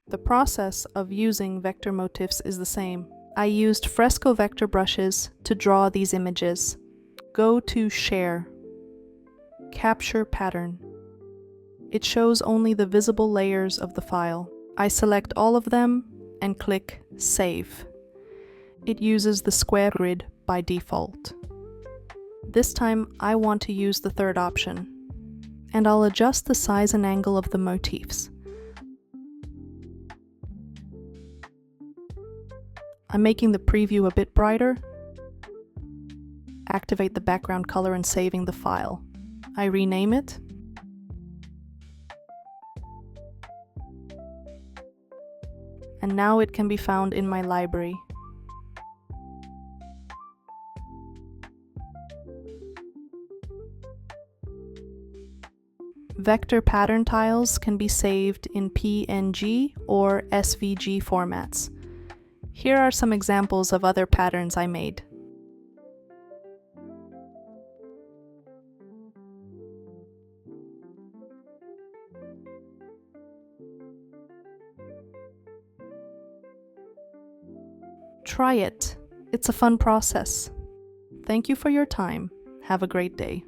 The process of using vector motifs is the same. I used Fresco vector brushes to draw these images. Go to Share, Capture Pattern. It shows only the visible layers of the file. I select all of them and click Save. It uses the square grid by default. This time I want to use the third option, and I'll adjust the size and angle of the motifs. I'm making the preview a bit brighter. Activate the background color and saving the file. I rename it. And now it can be found in my library. Vector pattern tiles can be saved in PNG or SVG formats. Here are some examples of other patterns I made. Try it. It's a fun process. Thank you for your time. Have a great day.